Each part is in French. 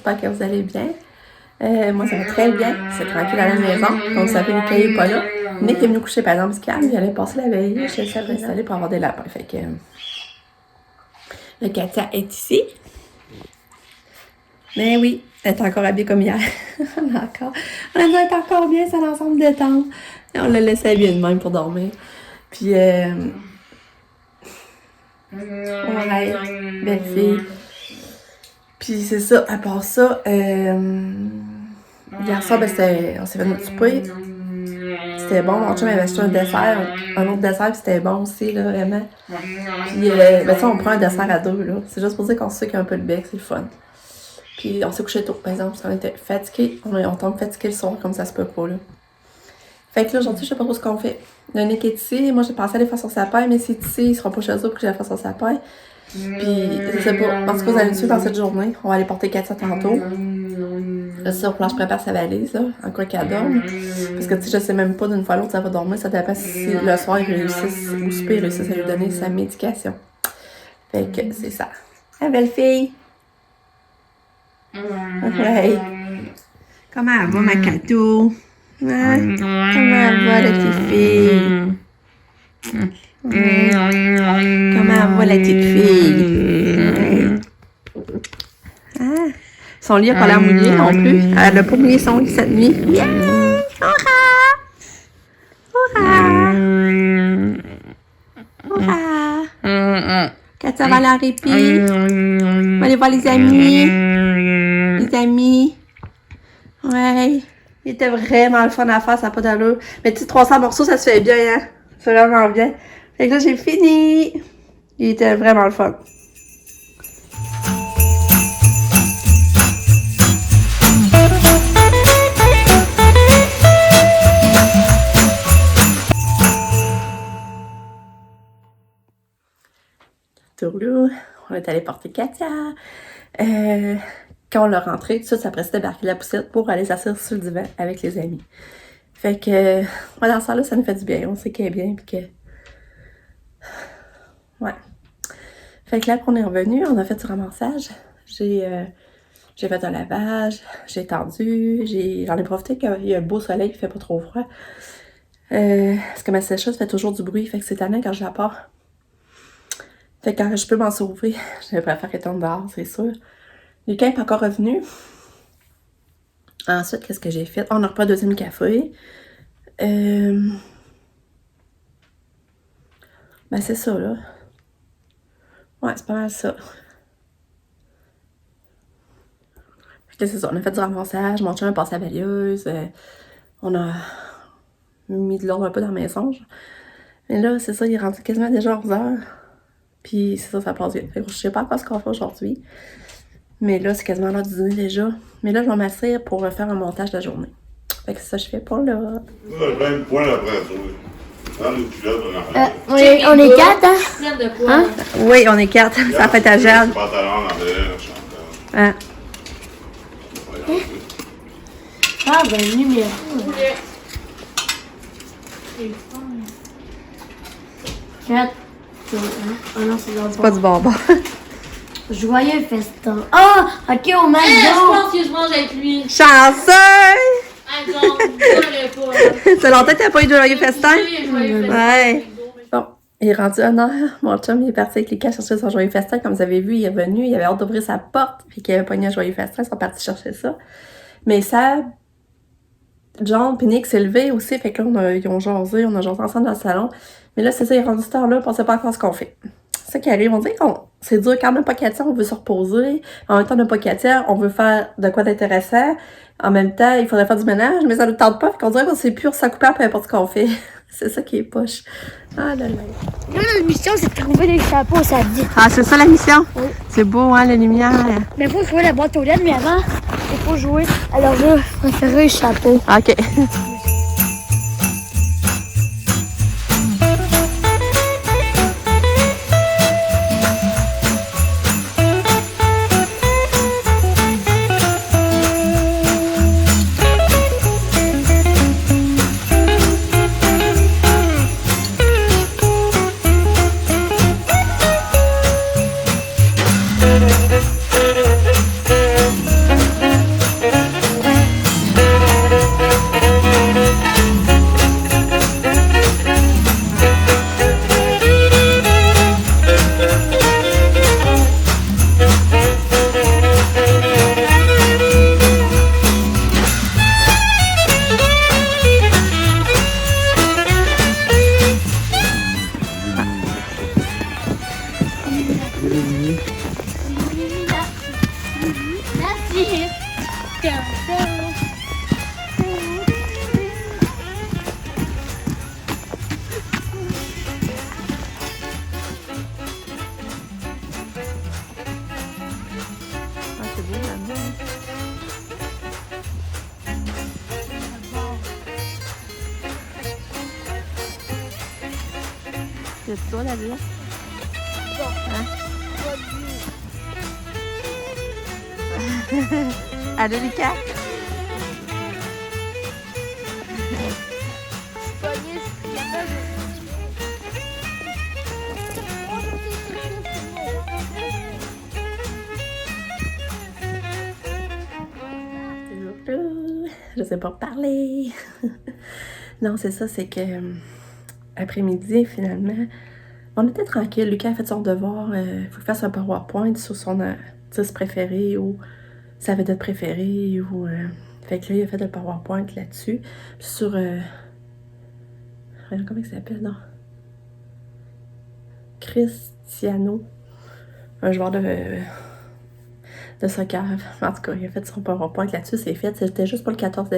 j'espère que vous allez bien. Moi, ça va très bien. C'est tranquille à la maison. Donc, ça fait Nick n'est pas là. Nick est venu coucher, par exemple, parce qu'il allait passer la veille. Je suis installée pour avoir des lapins. Fait que... le Katia est ici. Mais oui, elle est encore habillée comme hier. On est encore bien, c'est l'ensemble de temps. Et on l'a laissé habiller de même pour dormir. Puis, ouais, belle fille. Puis c'est ça, à part ça, hier soir, on s'est fait notre souper. C'était bon, mon chum avait acheté un autre dessert, puis c'était bon aussi, là, vraiment. Puis, on prend un dessert à deux, là. C'est juste pour dire qu'on sait qu'il y a un peu de bec, c'est le fun. Puis on s'est couché tôt, par exemple, parce qu'on était fatigués. On tombe fatigué le soir, comme ça se peut pas, là. Fait que là, aujourd'hui, je sais pas trop ce qu'on fait. Le Nick est ici, moi j'ai pensé aller faire son sapin, mais s'il est ici, il sera pas chez eux pour que j'aille faire son sapin. Puis, je sais pas, parce que vous allez me suivre dans cette journée. On va aller porter Katia tantôt. Là, c'est sûr, je prépare sa valise, là, en quoi qu'elle dorme. Parce que, tu sais, je sais même pas d'une fois à l'autre, ça va dormir. Ça dépend si le soir, ils réussissent, ou super, ils réussissent à lui donner sa médication. Fait que, c'est ça. Ah, belle fille! Ouais. Comment elle va, ma catou? Hein? Comment elle va, la petite fille? Comment elle va, la petite fille? Ah. Son lit a pas l'air mouillé non plus. Elle a pas mouillé son lit cette nuit. Yeah! Hurrah! Hurrah! Hurrah! Katia va aller en répit. On va aller voir les amis. Les amis. Ouais. Il était vraiment le fun à faire, ça n'a pas d'allure. Mais tu sais, 300 morceaux, ça se fait bien, hein? C'est vraiment bien. Fait que là, j'ai fini. Il était vraiment le fun. On est allé porter Katia. Quand on l'a rentré, tout ça, après se débarquer la poussette pour aller s'asseoir sur le divan avec les amis. Fait que, dans ça là, ça nous fait du bien. On sait qu'elle est bien, puis que... Ouais. Fait que là, après, on est revenu, on a fait du ramassage. J'ai fait un lavage, j'ai tendu, j'en ai profité qu'il y a un beau soleil, il fait pas trop froid. Parce que ma sécheuse fait toujours du bruit, fait que c'est tannant quand je la pars. Fait que quand je peux m'en sauver, je préfère qu'elle tombe dehors, c'est sûr. Lucas n'est pas encore revenu. Ensuite, qu'est-ce que j'ai fait? On a repris un deuxième café. Ben, c'est ça, là. Ouais, c'est pas mal ça. Fait que c'est ça, on a fait du ramassage. Mon chum a passé la balayeuse. On a mis de l'ordre un peu dans la maison. Mais là, c'est ça, il est rendu quasiment déjà 11h. Puis c'est ça, ça passe vite. Fait que je sais pas encore ce qu'on fait aujourd'hui. Mais là, c'est quasiment l'heure du dîner déjà. Mais là, je vais m'asseoir pour faire un montage de la journée. Fait que c'est ça que je fais pour là. Même point après ça. On est quatre, hein? Oui, on est quatre. Ça fait ta gêne. Hein? Ah, ben, numéro. Quatre. Oh non, c'est pas du bonbon. Joyeux festin. Ah! Ok, on mange. Je pense que je mange avec lui. Chanceux! Attends, pas. Ça longtemps que t'as pas eu de joyeux festin? Ouais. Bon, il est rendu 1h. Mon chum, il est parti avec les cas chercher son joyeux festin. Comme vous avez vu, il est venu, il avait hâte d'ouvrir sa porte. Puis qu'il avait pogné un joyeux festin, ils sont partis chercher ça. Mais ça, John et Nick s'est levé aussi. Fait que là, ils ont jasé, on a jasé ensemble dans le salon. Mais là, c'est ça, il est rendu ce temps-là, on sait pas encore ce qu'on fait. C'est ça qui arrive, on dit que c'est dur quand on n'a pas Katia, on veut se reposer. En même temps, on n'a pas Katia, on veut faire de quoi d'intéressant. En même temps, il faudrait faire du ménage, mais ça ne nous tente pas. Fait qu'on dirait qu'on sait plus s'occuper à peu importe ce qu'on fait. C'est ça qui est poche. Ah là là. Nous, notre mission, c'est de trouver des chapeaux, ça dit. Ah, c'est ça la mission? Oui. C'est beau, hein, la lumière. Mais il faut jouer la boîte aux lettres, mais avant, il faut jouer à leur jeu préféré, le chapeau. OK. Merci. Ah, c'est beau là-dedans. Il y a tout ça là-dedans. Allô, Lucas? Je sais pas parler. Non, c'est ça, c'est que après-midi, finalement, on était tranquille. Lucas a fait son devoir. Il faut qu'il fasse un PowerPoint sur son artiste préféré ou sa vedette préférée. Ou, fait que là, il a fait le PowerPoint là-dessus. Puis sur... comment il s'appelle, non? Cristiano. Un joueur de soccer. En tout cas, il a fait son PowerPoint là-dessus. C'est fait. C'était juste pour le 14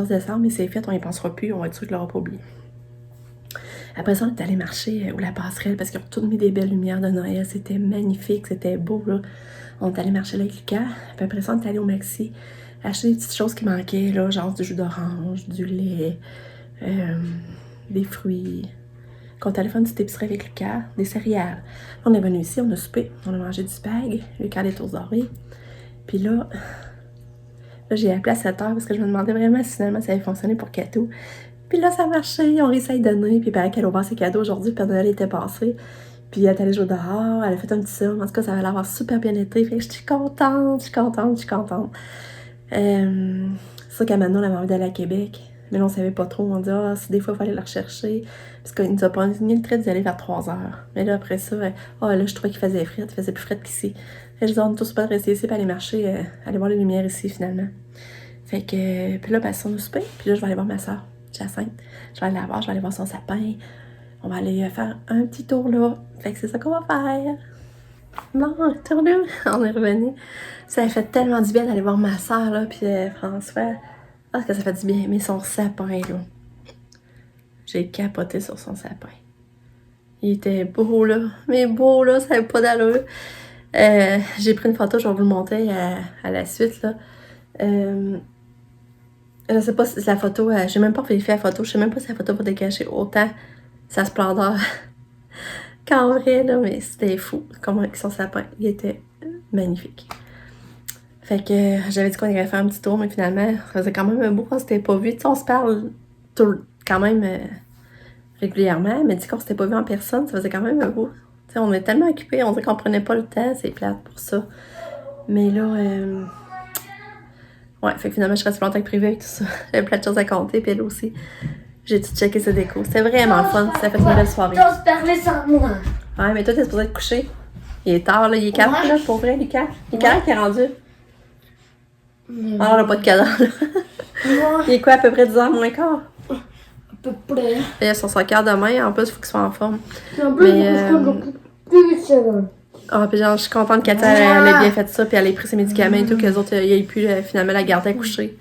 décembre, mais c'est fait. On y pensera plus. On va être sûr qu'il l'aura pas oublié. Après ça, on est allé marcher ou la passerelle parce qu'ils ont toutes mis des belles lumières de Noël. C'était magnifique, c'était beau, là. On est allé marcher là avec Lucas. Puis après ça, on est allé au Maxi acheter des petites choses qui manquaient, là, genre du jus d'orange, du lait, des fruits. Quand on est allé faire une petite épicerie avec Lucas, des céréales. On est venu ici, on a soupé, on a mangé du spag, Lucas des toasts dorés. Puis là j'ai appelé à 7h parce que je me demandais vraiment si finalement ça allait fonctionner pour Cato. Puis là, ça marchait, on réussi à y donner. Puis il paraît qu'elle a ouvert ses cadeaux aujourd'hui, puis Noël était passé. Puis elle est allée jouer dehors, elle a fait un petit somme. En tout cas, ça va l'avoir super bien été. Fait que je suis contente. C'est sûr qu'à Manon, on avait envie d'aller à Québec. Mais là, on savait pas trop. On dit, si des fois, il fallait la rechercher. Parce qu'il nous a pas mis le trait d'y aller vers 3h. Mais là, après ça, là, je trouvais qu'il faisait frais. Il faisait plus frais qu'ici. Fait que je disais, on est tous pas rester ici, puis aller marcher, aller voir les lumières ici, finalement. Fait que, puis là, on nous souper. Puis là, je vais aller voir ma soeur, Jacinthe. Je vais aller la voir, je vais aller voir son sapin. On va aller faire un petit tour là. Fait que c'est ça qu'on va faire. Bon, retourne, on est revenu. Ça a fait tellement du bien d'aller voir ma soeur, là, puis François. Parce que ça fait du bien. Mais son sapin, là. J'ai capoté sur son sapin. Il était beau, là. Mais beau, là, ça n'avait pas d'allure. J'ai pris une photo, je vais vous le montrer à la suite, là. Je sais pas si la photo, j'ai même pas vérifié la photo. Je sais même pas si la photo va dégager autant sa splendeur qu'en vrai, là, mais c'était fou. Comment son sapin, il était magnifique. Fait que j'avais dit qu'on irait faire un petit tour, mais finalement, ça faisait quand même un beau qu'on s'était pas vu. Tu sais, on se parle quand même régulièrement, mais dit qu'on s'était pas vu en personne, ça faisait quand même un beau. Tu sais, on est tellement occupés, on dirait qu'on prenait pas le temps, c'est plate pour ça. Mais là, ouais, fait que finalement, je reste longtemps que privé avec tout ça. J'avais plein de choses à compter, puis elle aussi. J'ai tout checké sa déco. C'était vraiment le fun. Ça a fait une belle soirée. J'ose parler sans moi. Ouais, mais toi, t'es supposé être couché. Il est tard, là. Il est 4 Ouais. là, pour vrai, Lucas. Il est 4 qui est rendu. Alors, on n'a pas de cadeau, là. Moi, Il est quoi, à peu près 10h moins quart? à peu près. Il a son soccer demain. En plus, il faut qu'il soit en forme. En plus, Mais, je peux plus de secondes. Ah, puis genre, je suis contente qu'elle ait bien fait ça, puis elle ait pris ses médicaments et tout, qu'eux autres, ils aient pu finalement la garder à coucher.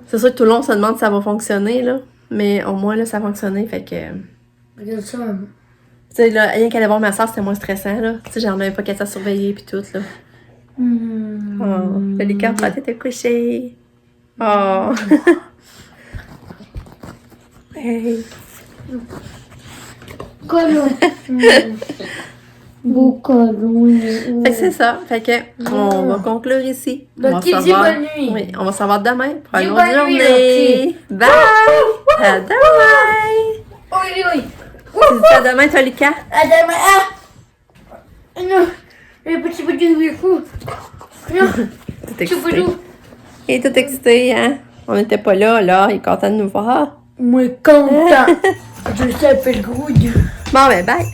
C'est sûr que tout le long, on se demande si ça va fonctionner, là. Mais au moins, là, ça a fonctionné, fait que... Regarde ça. Tu sais, là, rien qu'aller voir ma soeur, c'était moins stressant, là. Tu sais, j'en avais pas qu'à ça surveiller, puis tout, là. Oh, le Lucas, quand t'étais couché. Oh. Hey. Colon. Beau colon. Fait que c'est ça. Fait que, on va conclure ici. On va Qui se dit revoir. bonne nuit? Oui, on va se revoir demain pour Dis une autre bonne nuit, journée. Bye! À demain! Oui, oui. Tu dis à demain, toi, Lucas? À demain. Ah! Non. Le petit bout de fou. Non. Tout Petit excité. boudou. Il est tout excité, hein? On n'était pas là, là. Il est content de nous voir. Moi, content. Je sais, fait le gros. Bon, ben, bye!